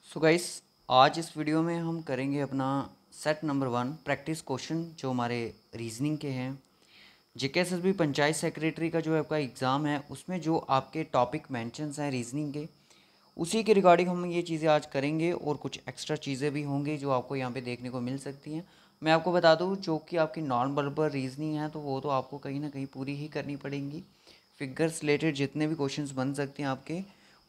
So guys, आज इस video में हम करेंगे अपना सेट नंबर 1 प्रैक्टिस क्वेश्चन जो हमारे रीजनिंग के हैं। जेकेएसएसबी पंचायत सेक्रेटरी का जो आपका एग्ज़ाम है उसमें जो आपके टॉपिक मेंशंस हैं रीजनिंग के, उसी के रिगार्डिंग हम ये चीज़ें आज करेंगे और कुछ एक्स्ट्रा चीज़ें भी होंगी जो आपको यहाँ पे देखने को मिल सकती हैं। मैं आपको बता दूँ, जो कि आपकी नॉन वर्बल रीजनिंग है तो वो तो आपको कहीं ना कहीं पूरी ही करनी पड़ेंगी। फिगर्स रिलेटेड जितने भी क्वेश्चंस बन सकते हैं आपके,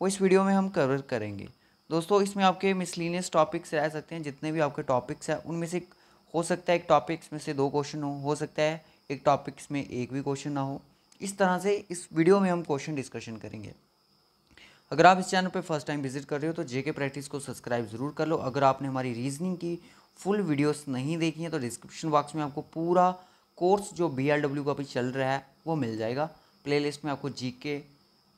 वो इस वीडियो में हम कवर करेंगे। दोस्तों, इसमें आपके मिसलिनियस टॉपिक्स रह सकते हैं। जितने भी आपके टॉपिक्स हैं उनमें से हो सकता है एक टॉपिक्स में से 2 क्वेश्चन हो सकता है एक टॉपिक्स में एक भी क्वेश्चन ना हो। इस तरह से इस वीडियो में हम क्वेश्चन डिस्कशन करेंगे। अगर आप इस चैनल पर फर्स्ट टाइम विजिट कर रहे हो तो जेके प्रैक्टिस को सब्सक्राइब ज़रूर कर लो। अगर आपने हमारी रीजनिंग की फुल वीडियोस नहीं देखी हैं तो डिस्क्रिप्शन बॉक्स में आपको पूरा कोर्स जो BLW का भी चल रहा है वो मिल जाएगा। प्लेलिस्ट में आपको जीके,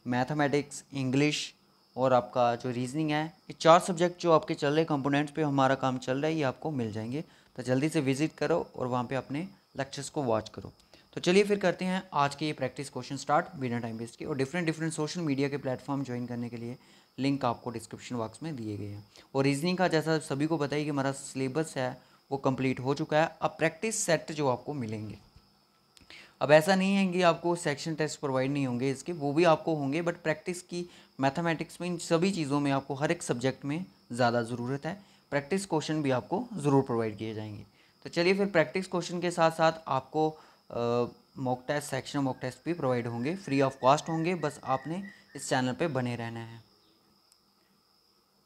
मैथमेटिक्स, इंग्लिश और आपका जो रीजनिंग है, ये 4 सब्जेक्ट जो आपके चल रहे कंपोनेंट्स पे हमारा काम चल रहा है, ये आपको मिल जाएंगे। तो जल्दी से विजिट करो और वहाँ पे अपने लेक्चर्स को वॉच करो। तो चलिए फिर करते हैं आज के ये प्रैक्टिस क्वेश्चन स्टार्ट बिना टाइम वेस्ट के। और डिफरेंट सोशल मीडिया के प्लेटफॉर्म ज्वाइन करने के लिए लिंक आपको डिस्क्रिप्शन बॉक्स में दिए गए हैं। और रीजनिंग का जैसा सभी को पता है कि हमारा सिलेबस है वो कंप्लीट हो चुका है। अब प्रैक्टिस सेट जो आपको मिलेंगे, अब ऐसा नहीं है कि आपको सेक्शन टेस्ट प्रोवाइड नहीं होंगे, इसके वो भी आपको होंगे, बट प्रैक्टिस की मैथमेटिक्स में इन सभी चीज़ों में आपको हर एक सब्जेक्ट में ज़्यादा ज़रूरत है। प्रैक्टिस क्वेश्चन भी आपको ज़रूर प्रोवाइड किए जाएंगे। तो चलिए फिर प्रैक्टिस क्वेश्चन के साथ साथ आपको mock test, section mock test भी प्रोवाइड होंगे, फ्री ऑफ कॉस्ट होंगे। बस आपने इस चैनल पर बने रहना है।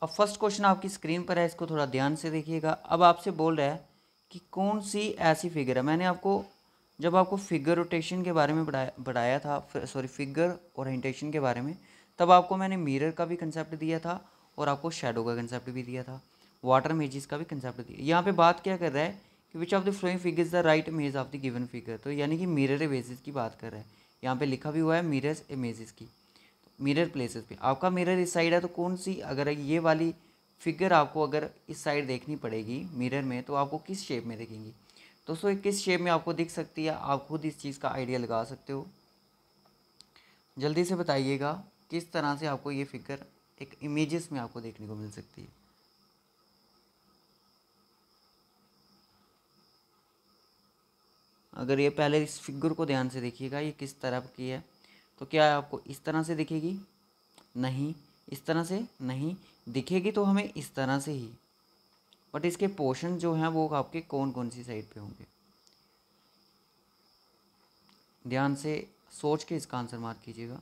अब फर्स्ट क्वेश्चन आपकी स्क्रीन पर है, इसको थोड़ा ध्यान से देखिएगा। अब आपसे बोल रहा है कि कौन सी ऐसी फिगर है, मैंने आपको जब आपको फिगर रोटेशन के बारे में बढ़ाया था, सॉरी फिगर ओरिएंटेशन के बारे में, तब आपको मैंने मिरर का भी कंसेप्ट दिया था और आपको शेडो का कंसेप्ट भी दिया था, वाटर इमेजेस का भी कंसेप्ट दिया। यहाँ पे बात क्या कर रहा है कि which of the flowing figure is the right image of the given figure. तो यानी कि मिरर इमेजेस की बात कर रहा है। यहाँ पे लिखा भी हुआ है मिरर इमेजेस की, मिरर प्लेसेस पे। आपका मिरर इस साइड है तो कौन सी, अगर ये वाली फिगर आपको अगर इस साइड देखनी पड़ेगी मिरर में, तो आपको किस शेप में दिखेंगी दोस्तों? ये किस शेप में आपको दिख सकती है, आप खुद इस चीज़ का आइडिया लगा सकते हो। जल्दी से बताइएगा किस तरह से आपको ये फिगर एक इमेजेस में आपको देखने को मिल सकती है। अगर ये पहले इस फिगर को ध्यान से देखिएगा, ये किस तरह की है, तो क्या आपको इस तरह से दिखेगी? नहीं। इस तरह से नहीं दिखेगी, तो हमें इस तरह से ही, बट इसके पोर्शन जो हैं वो आपके कौन कौन सी साइड पे होंगे? ध्यान से सोच के इसका आंसर मार्क कीजिएगा।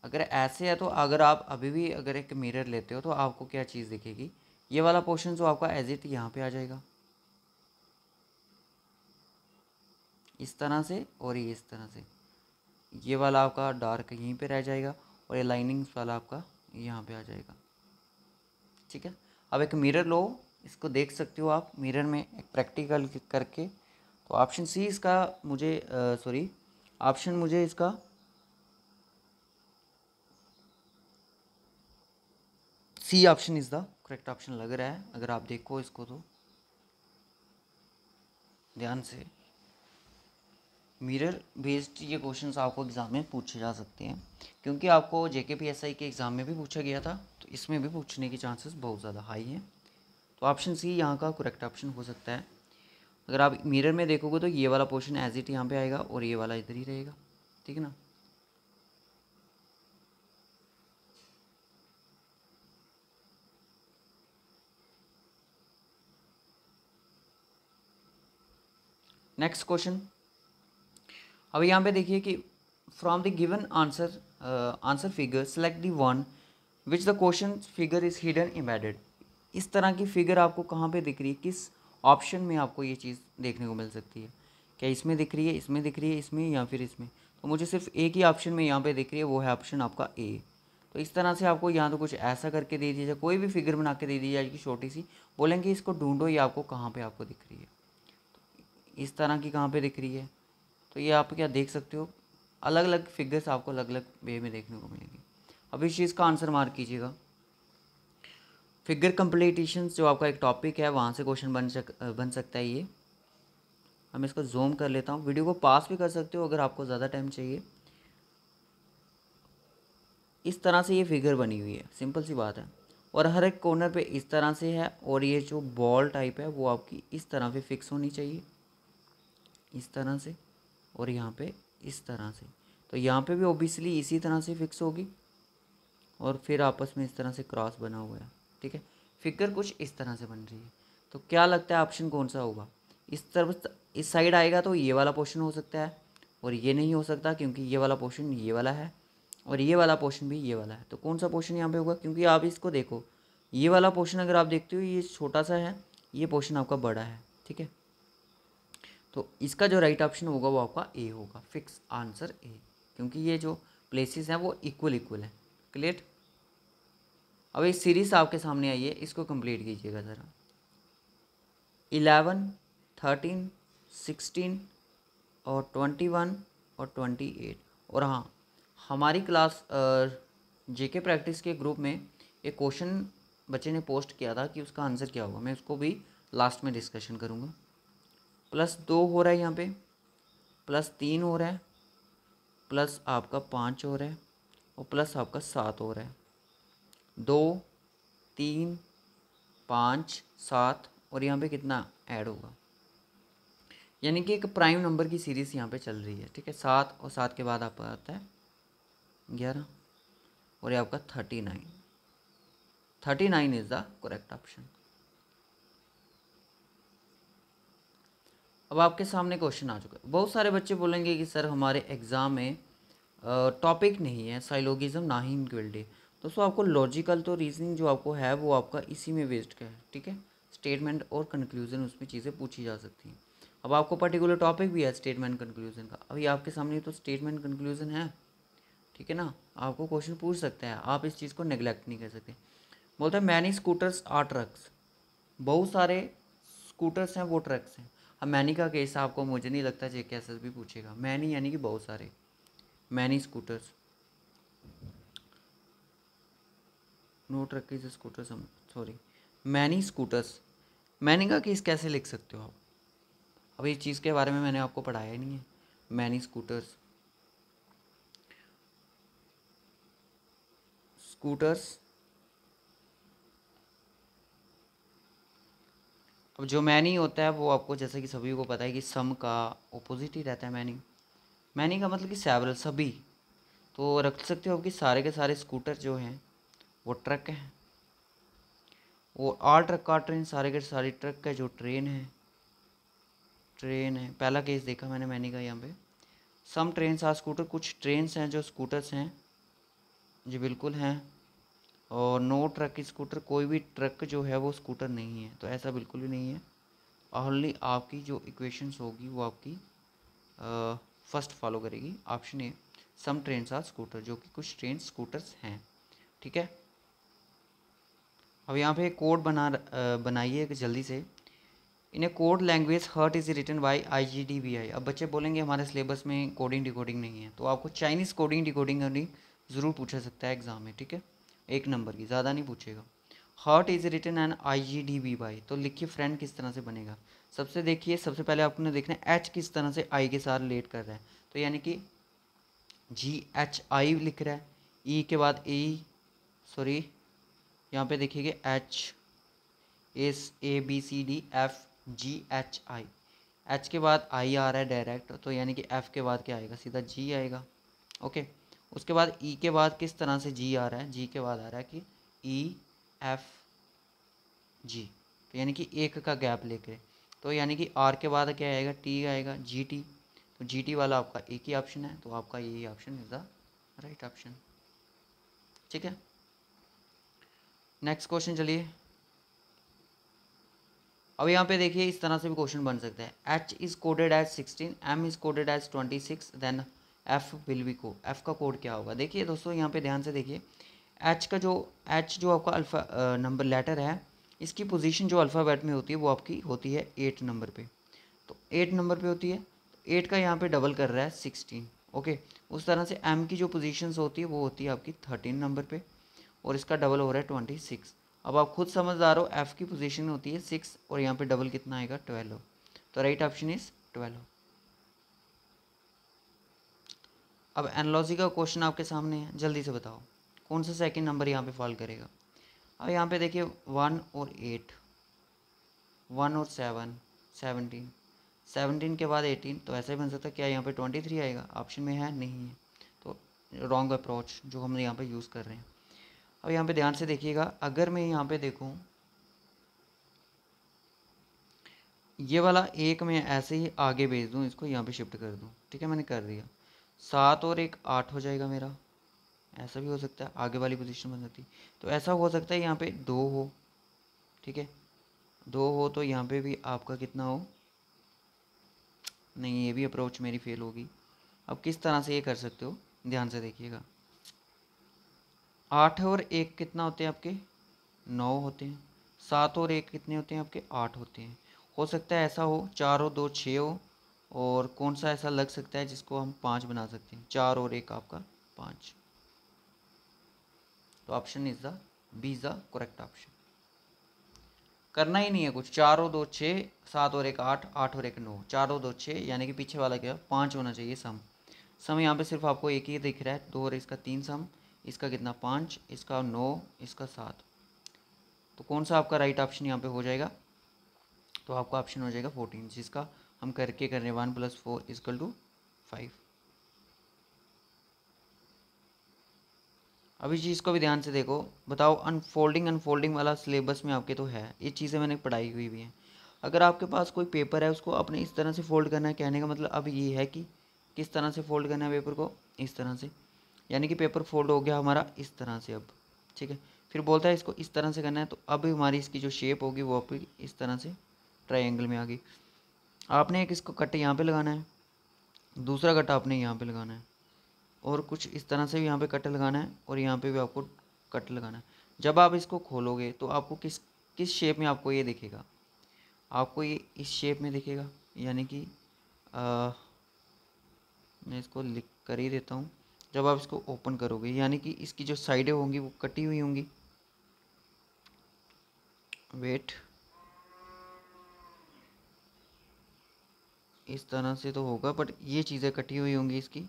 अगर ऐसे है तो अगर आप अभी भी अगर एक मिरर लेते हो तो आपको क्या चीज़ दिखेगी? ये वाला पोर्शन जो आपका एज इट यहाँ पे आ जाएगा इस तरह से, और ये इस तरह से। ये वाला आपका डार्क यहीं पे रह जाएगा और ये लाइनिंग्स वाला आपका यहाँ पे आ जाएगा। ठीक है, अब एक मिरर लो, इसको देख सकते हो आप मिरर में एक प्रैक्टिकल करके। तो ऑप्शन सी इसका मुझे सॉरी ऑप्शन मुझे इसका c option is the correct option लग रहा है। अगर आप देखो इसको तो ध्यान से, मिरर बेस्ड ये क्वेश्चंस आपको एग्ज़ाम में पूछे जा सकते हैं, क्योंकि आपको JKPSI के एग्ज़ाम में भी पूछा गया था, तो इसमें भी पूछने के चांसेस बहुत ज़्यादा हाई हैं। तो ऑप्शन सी यहाँ का करेक्ट ऑप्शन हो सकता है। अगर आप मिरर में देखोगे तो ये वाला पोर्शन एज इट यहाँ पे आएगा और ये वाला इधर ही रहेगा। ठीक है ना? नेक्स्ट क्वेश्चन, अब यहाँ पे देखिए कि from the given answer figure select the one which the question figure is hidden embedded. इस तरह की फिगर आपको कहाँ पे दिख रही है, किस ऑप्शन में आपको ये चीज़ देखने को मिल सकती है? क्या इसमें दिख रही है, इसमें दिख रही है, इसमें, या फिर इसमें? तो मुझे सिर्फ एक ही ऑप्शन में यहाँ पे दिख रही है, वो है ऑप्शन आपका ए। तो इस तरह से आपको यहाँ तो कुछ ऐसा करके दे दिया जाए, कोई भी फिगर बना के दे दी जाएगी छोटी सी, बोलेंगे इसको ढूंढो, ये आपको कहाँ पे आपको दिख रही है, इस तरह की कहाँ पे दिख रही है। तो ये आप क्या देख सकते हो, अलग अलग फिगर्स आपको अलग अलग वे में देखने को मिलेंगी। अब इस चीज़ का आंसर मार्क कीजिएगा। फिगर कंप्लीटेशंस जो आपका एक टॉपिक है, वहाँ से क्वेश्चन बन सकता है ये। हम इसको जूम कर लेता हूँ, वीडियो को पास भी कर सकते हो अगर आपको ज़्यादा टाइम चाहिए। इस तरह से ये फिगर बनी हुई है, सिंपल सी बात है। और हर एक कॉर्नर पे इस तरह से है, और ये जो बॉल टाइप है वो आपकी इस तरह पे फिक्स होनी चाहिए, इस तरह से, और यहाँ पे इस तरह से। तो यहाँ पे भी ओबियसली इसी तरह से फिक्स होगी, और फिर आपस में इस तरह से क्रॉस बना हुआ है, ठीक है। फिगर कुछ इस तरह से बन रही है। तो क्या लगता है ऑप्शन कौन सा होगा? इस तरफ इस साइड आएगा तो ये वाला पोर्शन हो सकता है, और ये नहीं हो सकता क्योंकि ये वाला पोर्शन ये वाला है, और ये वाला पोर्शन भी ये वाला है। तो कौन सा पोर्शन यहाँ पे होगा? क्योंकि आप इसको देखो, ये वाला पोर्शन अगर आप देखते हो ये छोटा सा है, ये पोर्शन आपका बड़ा है, ठीक है। तो इसका जो राइट ऑप्शन होगा वो आपका ए होगा, फिक्स आंसर ए, क्योंकि ये जो प्लेसेस हैं वो इक्वल इक्वल है। क्लियर? अब ये सीरीज आपके सामने आई है, इसको कंप्लीट कीजिएगा ज़रा। 11, 13, 16 और 21 और 28। और हाँ, हमारी क्लास जेके प्रैक्टिस के ग्रुप में एक क्वेश्चन बच्चे ने पोस्ट किया था कि उसका आंसर क्या होगा, मैं उसको भी लास्ट में डिस्कशन करूँगा। +2 हो रहा है यहाँ पे, +3 हो रहा है, प्लस आपका 5 हो रहा है, और प्लस आपका 7 हो रहा है। 2, 3, 5, 7, और यहाँ पे कितना ऐड होगा, यानी कि एक प्राइम नंबर की सीरीज़ यहाँ पे चल रही है, ठीक है। 7 और 7 के बाद आपका आता है 11, और ये आपका 39। 39 इज़ द करेक्ट ऑप्शन। अब आपके सामने क्वेश्चन आ चुका है। बहुत सारे बच्चे बोलेंगे कि सर हमारे एग्ज़ाम में टॉपिक नहीं है साइलोगिज्म ना ही इनक्विलिटी। दोस्तों आपको लॉजिकल तो रीजनिंग जो आपको है वो आपका इसी में वेस्ट का है, ठीक है। स्टेटमेंट और कंक्लूजन उसमें चीज़ें पूछी जा सकती हैं। अब आपको पर्टिकुलर टॉपिक भी है स्टेटमेंट कंक्लूजन का, अभी आपके सामने तो स्टेटमेंट कंक्लूजन है, ठीक है ना। आपको क्वेश्चन पूछ सकते हैं, आप इस चीज़ को नेग्लेक्ट नहीं कर सकते। बोलता है मैनी स्कूटर्स आर ट्रक्स, बहुत सारे स्कूटर्स हैं वो ट्रक्स हैं। अब मैनी का केस आपको मुझे नहीं लगता जेकेएसएस भी पूछेगा। मैनी यानी कि बहुत सारे, many scooters, no truck is scooter, sorry, many scooters. Many का केस कैसे लिख सकते हो आप? अब इस चीज़ के बारे में मैंने आपको पढ़ाया ही नहीं है। Many scooters, scooters. अब जो मैनी होता है वो आपको जैसे कि सभी को पता है कि सम का ऑपोजिट ही रहता है मैनी। मैनी का मतलब कि सेवरल, सभी। तो रख सकते हो कि सारे के सारे स्कूटर जो हैं वो ट्रक हैं, वो आल ट्रक का ट्रेन, सारे के सारे ट्रक का जो ट्रेन है, ट्रेन है। पहला केस देखा मैंने मैनी का यहाँ पे। सम ट्रेन आर स्कूटर, कुछ ट्रेन्स हैं जो स्कूटर्स हैं, जी बिल्कुल हैं। और नो ट्रक स्कूटर, कोई भी ट्रक जो है वो स्कूटर नहीं है, तो ऐसा बिल्कुल भी नहीं है। ओनली आपकी जो इक्वेशंस होगी वो आपकी फर्स्ट फॉलो करेगी, option A, some trains are scooter, जो कि कुछ ट्रेन स्कूटर्स हैं, ठीक है। अब यहाँ पे कोड बनाइए जल्दी से। In a code language heart is written by IGDBI। अब बच्चे बोलेंगे हमारे सिलेबस में कोडिंग डिकोडिंग नहीं है, तो आपको चाइनीज़ कोडिंग डिकोडिंग करनी ज़रूर पूछा सकता है एग्ज़ाम में, ठीक है। 1 नंबर की, ज़्यादा नहीं पूछेगा। Heart is written in IGDBY, तो लिखिए फ्रेंड किस तरह से बनेगा। सबसे देखिए, सबसे पहले आपने देखना है एच किस तरह से आई के साथ रिलेट कर रहा है, तो यानी कि GHI लिख रहा है, ई के बाद सॉरी यहाँ पे देखिएगा HABCDFGHI, एच के बाद आई आ रहा है डायरेक्ट, तो यानी कि एफ के बाद क्या आएगा, सीधा जी आएगा, ओके। उसके बाद ई के बाद किस तरह से जी आ रहा है, जी के बाद आ रहा है कि EFG, तो यानी कि एक का गैप लेके, तो यानी कि आर के बाद क्या आएगा, टी आएगा, GT, तो GT वाला आपका एक ही ऑप्शन है, तो आपका यही option is the right option, ठीक है। नेक्स्ट क्वेश्चन चलिए। अब यहाँ पे देखिए इस तरह से भी क्वेश्चन बन सकता है। H is coded as 16, M is coded as 26, then F will be code, F का कोड क्या होगा। देखिए दोस्तों यहाँ पे ध्यान से देखिए, H जो आपका अल्फ़ा नंबर लेटर है, इसकी पोजीशन जो अल्फ़ाबेट में होती है वो आपकी होती है 8 नंबर पे, तो 8 नंबर पे होती है, तो 8 का यहाँ पे डबल कर रहा है 16, ओके। उस तरह से M की जो पोजीशंस होती है वो होती है आपकी 13 नंबर पे, और इसका डबल हो रहा है 26। अब आप खुद समझदार हो, एफ़ की पोजीशन होती है 6, और यहाँ पे डबल कितना आएगा 12, तो राइट ऑप्शन इज 12। अब एनालॉजी का क्वेश्चन आपके सामने है, जल्दी से बताओ कौन सा सेकंड नंबर यहाँ पे फॉल करेगा। अब यहाँ पे देखिए 1 और 8, 1 और 7, 17, 17 के बाद 18, तो ऐसा ही बन सकता है। क्या यहाँ पे 23 आएगा? ऑप्शन में है नहीं है, तो रॉन्ग अप्रोच जो हम यहाँ पे यूज़ कर रहे हैं। अब यहाँ पे ध्यान से देखिएगा, अगर मैं यहाँ पे देखूँ ये वाला एक मैं ऐसे ही आगे भेज दूँ, इसको यहाँ पे शिफ्ट कर दूँ, ठीक है, मैंने कर दिया। 7 और 1 8 हो जाएगा मेरा। ऐसा भी हो सकता है, आगे वाली पोजीशन बन जाती। तो ऐसा हो सकता है यहाँ पे 2 हो, ठीक है, 2 हो तो यहाँ पे भी आपका कितना हो, नहीं ये भी अप्रोच मेरी फेल होगी। अब किस तरह से ये कर सकते हो, ध्यान से देखिएगा। 8 और 1 कितना होते हैं आपके? 9 होते हैं। 7 और 1 कितने होते हैं आपके? 8 होते हैं। हो सकता है ऐसा हो 4 और 2 6 हो, और कौन सा ऐसा लग सकता है जिसको हम 5 बना सकते हैं? 4 और 1 आपका 5। तो option is the B is the correct option. करना ही नहीं है कुछ। 4 और 2 6, 7 और 1 8, 8 और 1 9, 4 और 2 6, यानी कि पीछे वाला क्या 5 होना चाहिए सम। सम यहाँ पे सिर्फ आपको एक ही दिख रहा है, 2 और इसका 3 सम, इसका कितना 5, इसका 9, इसका 7। तो कौन सा आपका राइट ऑप्शन यहाँ पे हो जाएगा? तो आपका ऑप्शन हो जाएगा 14, जिसका हम करके कर रहे हैं 1 + 4 = 5। अभी चीज़ को भी ध्यान से देखो, बताओ अनफोल्डिंग वाला सिलेबस में आपके तो है, ये चीज़ें मैंने पढ़ाई हुई भी हैं। अगर आपके पास कोई पेपर है उसको आपने इस तरह से फोल्ड करना है, कहने का मतलब अब ये है कि किस तरह से फोल्ड करना है पेपर को, इस तरह से, यानी कि पेपर फोल्ड हो गया हमारा इस तरह से अब, ठीक है। फिर बोलता है इसको इस तरह से करना है, तो अब हमारी इसकी जो शेप होगी वो आपकी इस तरह से ट्रायंगल में आ गई। आपने एक इसको कट यहाँ पे लगाना है, दूसरा कट आपने यहाँ पे लगाना है, और कुछ इस तरह से भी यहाँ पे कट लगाना है, और यहाँ पे भी आपको कट लगाना है। जब आप इसको खोलोगे तो आपको किस किस शेप में आपको ये दिखेगा? आपको ये इस शेप में दिखेगा, यानी कि मैं इसको लिख कर ही देता हूँ। जब आप इसको ओपन करोगे यानी कि इसकी जो साइडें होंगी वो कटी हुई होंगी। वेट, इस तरह से तो होगा, बट ये चीज़ें कटी हुई होंगी, इसकी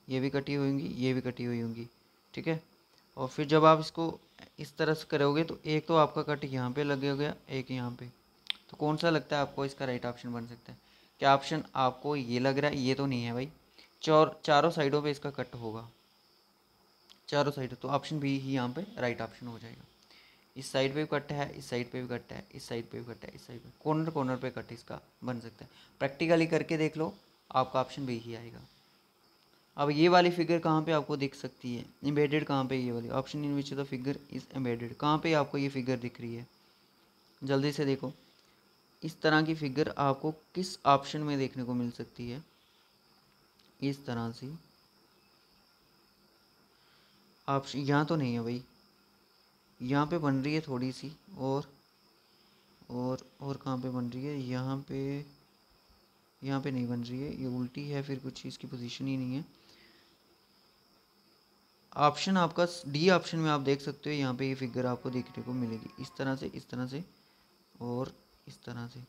ये भी कटी हुई होंगी, ये भी कटी हुई होंगी, ठीक है। और फिर जब आप इसको इस तरह से करोगे तो एक तो आपका कट यहाँ पे लगे हो गया, एक यहाँ पे। तो कौन सा लगता है आपको इसका राइट ऑप्शन बन सकता है? क्या ऑप्शन आपको ये लग रहा है? ये तो नहीं है भाई, चारों साइडों पे इसका कट होगा, चारों साइड। तो ऑप्शन बी ही यहाँ पे राइट ऑप्शन हो जाएगा। इस साइड पे भी कट है, इस साइड पे भी कट है, इस साइड पे भी कट है, इस साइड पे कॉर्नर कॉर्नर पे कट इसका बन सकता है। प्रैक्टिकली करके देख लो, आपका ऑप्शन बी ही आएगा। अब ये वाली फिगर कहाँ पे आपको दिख सकती है? एम्बेडेड कहाँ पे? ये वाली option in which the figure is embedded, कहाँ पे आपको ये फिगर दिख रही है? जल्दी से देखो, इस तरह की फिगर आपको किस ऑप्शन में देखने को मिल सकती है? इस तरह से ऑप्शन यहाँ तो नहीं है भाई, यहाँ पे बन रही है थोड़ी सी, और कहाँ पे बन रही है? यहाँ पे नहीं बन रही है, ये उल्टी है, फिर कुछ इसकी पोजीशन ही नहीं है। ऑप्शन आपका डी ऑप्शन में आप देख सकते हो, यहाँ पे ये फिगर आपको देखने को मिलेगी इस तरह से, इस तरह से, और इस तरह से।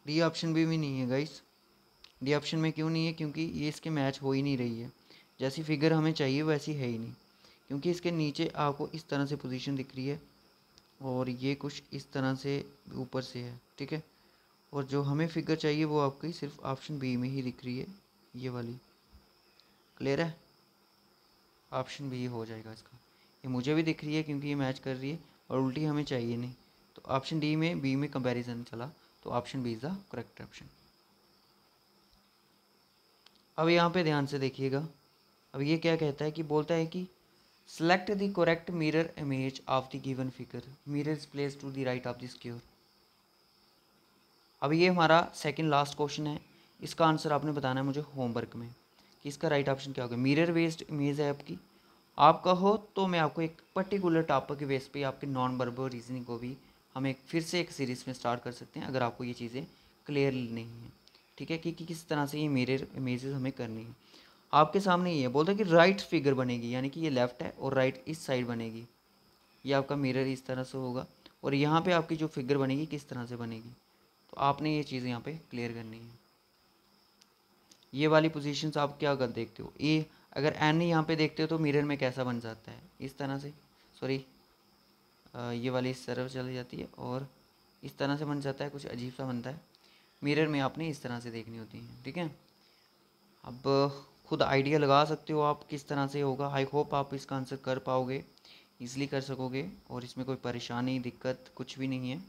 डी ऑप्शन भी नहीं है गाइस। डी ऑप्शन में क्यों नहीं है? क्योंकि ये इसके मैच हो ही नहीं रही है, जैसी फिगर हमें चाहिए वैसी है ही नहीं। क्योंकि इसके नीचे आपको इस तरह से पोजीशन दिख रही है, और ये कुछ इस तरह से ऊपर से है, ठीक है। और जो हमें फिगर चाहिए वो आपकी सिर्फ ऑप्शन बी में ही दिख रही है, ये वाली। क्लियर है? ऑप्शन बी हो जाएगा इसका। ये मुझे भी दिख रही है क्योंकि ये मैच कर रही है, और उल्टी हमें चाहिए नहीं, तो ऑप्शन डी में बी में कंपैरिजन चला, तो option B is the correct option. अब यहाँ पे ध्यान से देखिएगा, अब ये क्या कहता है कि बोलता है कि select the correct mirror image of the given figure, mirror is place to the right of the square. अब ये हमारा सेकंड लास्ट क्वेश्चन है, इसका आंसर आपने बताना है मुझे होमवर्क में कि इसका राइट ऑप्शन क्या होगा। मिरर बेस्ड इमेज है आपकी, आपका हो तो मैं आपको एक पर्टिकुलर टॉपिक के बेस पे आपके नॉन वर्बल रीजनिंग को भी हम एक फिर से एक सीरीज़ में स्टार्ट कर सकते हैं, अगर आपको ये चीज़ें क्लियर नहीं है, ठीक है, कि किस तरह से ये मिरर इमेजेस हमें करनी है। आपके सामने ये बोलता है कि राइट फिगर बनेगी, यानी कि ये लेफ़्ट है और राइट इस साइड बनेगी, ये आपका मिरर इस तरह से होगा, और यहाँ पे आपकी जो फिगर बनेगी किस तरह से बनेगी। तो आपने ये चीज़ यहाँ पे क्लियर करनी है। ये वाली पोजीशंस आप क्या कर देखते हो, ए अगर एन यहाँ पे देखते हो तो मिरर में कैसा बन जाता है, इस तरह से, सॉरी ये वाली इस तरफ चली जाती है और इस तरह से बन जाता है, कुछ अजीब सा बनता है। मिरर में आपने इस तरह से देखनी होती है, ठीक है। अब खुद आइडिया लगा सकते हो आप किस तरह से होगा। आई होप आप इसका आंसर कर पाओगे, ईज़िली कर सकोगे और इसमें कोई परेशानी दिक्कत कुछ भी नहीं है।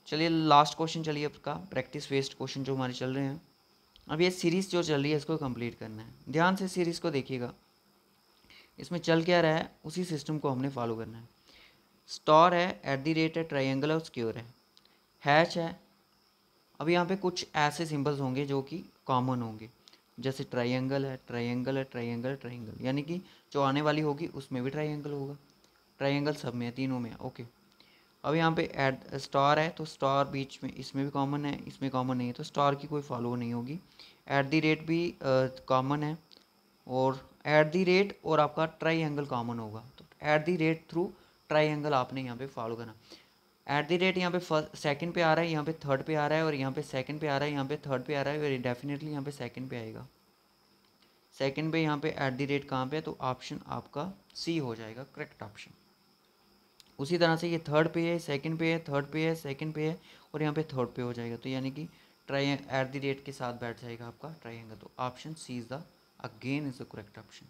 चलिए लास्ट क्वेश्चन, चलिए आपका प्रैक्टिस बेस्ड क्वेश्चन जो हमारे चल रहे हैं। अब ये सीरीज़ जो चल रही है इसको कंप्लीट करना है। ध्यान से सीरीज़ को देखिएगा, इसमें चल क्या रहा है उसी सिस्टम को हमने फॉलो करना है। स्टार है, @ है, ट्रायंगल और स्क्वायर है, हैश है। अब यहाँ पे कुछ ऐसे सिंबल्स होंगे जो कि कॉमन होंगे, जैसे ट्रायंगल है, ट्रायंगल है, ट्रायंगल, ट्रायंगल, यानी कि जो आने वाली होगी उसमें भी ट्रायंगल होगा। ट्रायंगल सब में है, तीनों में है, ओके। अब यहाँ पे एड स्टार है तो स्टार बीच में, इसमें भी कॉमन है, इसमें कॉमन नहीं है, तो स्टार की कोई फॉलो नहीं होगी। @ भी कॉमन है और @ और आपका ट्रायंगल कॉमन होगा, तो @ थ्रू ट्रायंगल आपने यहाँ पे फॉलो करना। @ यहाँ पे फर्स्ट सेकंड पे आ रहा है, यहाँ पे थर्ड पे आ रहा है, और यहाँ पे सेकंड पे आ रहा है, यहाँ पे थर्ड पे आ रहा है, और डेफिनेटली यहाँ पे सेकंड पे आएगा। सेकंड पे यहाँ पे @ कहाँ पे है, तो ऑप्शन आपका सी हो जाएगा करेक्ट ऑप्शन। उसी तरह से ये थर्ड पे है, सेकंड पे है, थर्ड पे है, सेकंड पे है, और यहाँ पे थर्ड पे हो जाएगा, तो यानी कि @ के साथ बैठ जाएगा आपका ट्रायंगल, तो option C is the again is the correct option.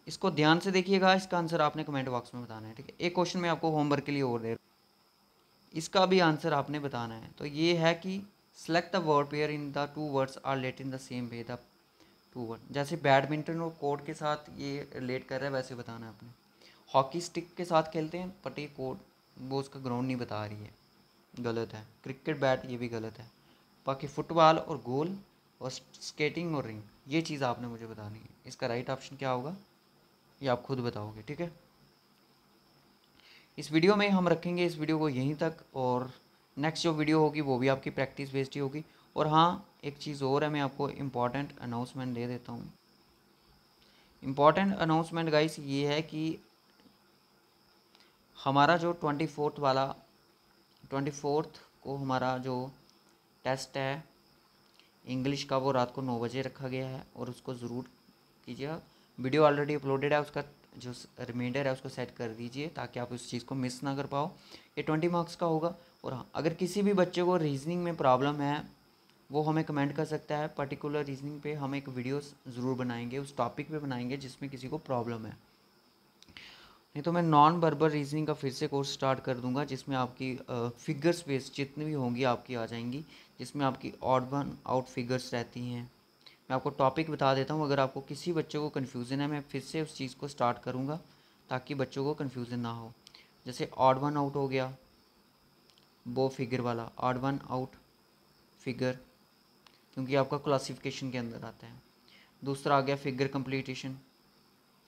इसको ध्यान से देखिएगा, इसका आंसर आपने कमेंट बॉक्स में बताना है, ठीक है। एक क्वेश्चन मैं आपको होमवर्क के लिए और दे रहा हूँ, इसका भी आंसर आपने बताना है। तो ये है कि select the word pair in the two words are related in the same way, the two word, जैसे बैडमिंटन और कोर्ट के साथ ये रिलेट कर रहा है वैसे बताना है आपने। हॉकी स्टिक के साथ खेलते हैं बट ये कोर्ट, वो उसका ग्राउंड नहीं बता रही है, गलत है। क्रिकेट बैट, ये भी गलत है। बाकी फुटबॉल और गोल और स्केटिंग और रिंग, ये चीज़ आपने मुझे बतानी है। इसका राइट ऑप्शन क्या होगा ये आप खुद बताओगे, ठीक है। इस वीडियो में हम रखेंगे इस वीडियो को यहीं तक, और नेक्स्ट जो वीडियो होगी वो भी आपकी प्रैक्टिस बेस्ड ही होगी। और हाँ, एक चीज़ और है, मैं आपको इम्पॉर्टेंट अनाउंसमेंट दे देता हूँ। इम्पॉर्टेंट अनाउंसमेंट गाइस ये है कि हमारा जो 24th को हमारा जो टेस्ट है इंग्लिश का, वो रात को 9 बजे रखा गया है, और उसको ज़रूर कीजिएगा। वीडियो ऑलरेडी अपलोडेड है, उसका जो रिमाइंडर है उसको सेट कर दीजिए ताकि आप उस चीज़ को मिस ना कर पाओ। ये 20 मार्क्स का होगा। और हाँ, अगर किसी भी बच्चे को रीजनिंग में प्रॉब्लम है वो हमें कमेंट कर सकता है। पर्टिकुलर रीजनिंग पे हम एक वीडियो ज़रूर बनाएंगे, उस टॉपिक पे बनाएंगे जिसमें किसी को प्रॉब्लम है। नहीं तो मैं नॉन वर्बल रीजनिंग का फिर से कोर्स स्टार्ट कर दूंगा, जिसमें आपकी फिगर्स बेस्ड जितनी भी होंगी आपकी आ जाएंगी, जिसमें आपकी ऑड वन आउट फिगर्स रहती हैं। मैं आपको टॉपिक बता देता हूँ, अगर आपको किसी बच्चे को कन्फ्यूज़न है मैं फिर से उस चीज़ को स्टार्ट करूँगा ताकि बच्चों को कन्फ्यूज़न ना हो। जैसे ऑड वन आउट हो गया, वो फिगर वाला ऑड वन आउट फिगर, क्योंकि आपका क्लासिफिकेशन के अंदर आता है। दूसरा आ गया फिगर कंप्लीटेशन,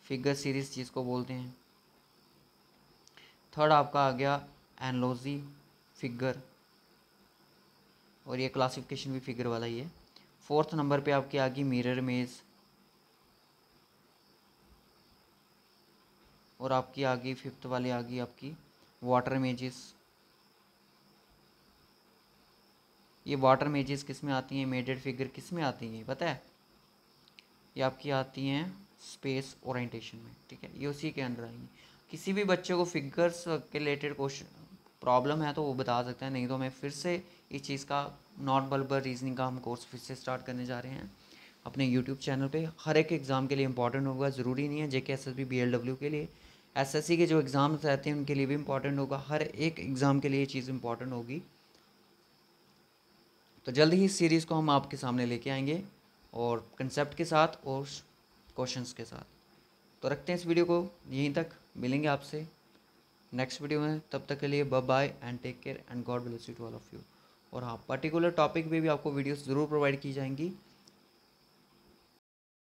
फिगर सीरीज़ जिसको बोलते हैं। थर्ड आपका आ गया एनालॉजी फिगर, और ये क्लासिफिकेशन भी फिगर वाला ही है। फोर्थ नंबर पे आपकी आ गई मिरर इमेज, और आपकी आ गई फिफ्थ वाली आ गई आपकी वाटर इमेजेस। ये वाटर इमेजेस किस में आती हैं, इमेजेड फिगर किस में आती हैं पता है, ये आपकी आती हैं स्पेस ओरिएंटेशन में, ठीक है। ये उसी के अंदर आएंगी। किसी भी बच्चे को फिगर्स के रिलेटेड क्वेश्चन प्रॉब्लम है तो वो बता सकता है, नहीं तो मैं फिर से इस चीज़ का नॉन वर्बल रीजनिंग का हम कोर्स फिर से स्टार्ट करने जा रहे हैं अपने यूट्यूब चैनल पे। हर एक एग्ज़ाम के लिए इंपॉर्टेंट होगा, ज़रूरी नहीं है JK SSB BLW के लिए, SSC के जो एग्ज़ाम्स रहते हैं उनके लिए भी इंपॉर्टेंट होगा। हर एक एग्ज़ाम के लिए ये चीज़ इंपॉर्टेंट होगी। तो जल्द ही इस सीरीज़ को हम आपके सामने लेके आएंगे, और कंसेप्ट के साथ और क्वेश्चंस के साथ। तो रखते हैं इस वीडियो को यहीं तक, मिलेंगे आपसे नेक्स्ट वीडियो में। तब तक के लिए bye bye and take care and God bless you to all of you. और हाँ, पर्टिकुलर टॉपिक पे भी आपको वीडियोस ज़रूर प्रोवाइड की जाएंगी।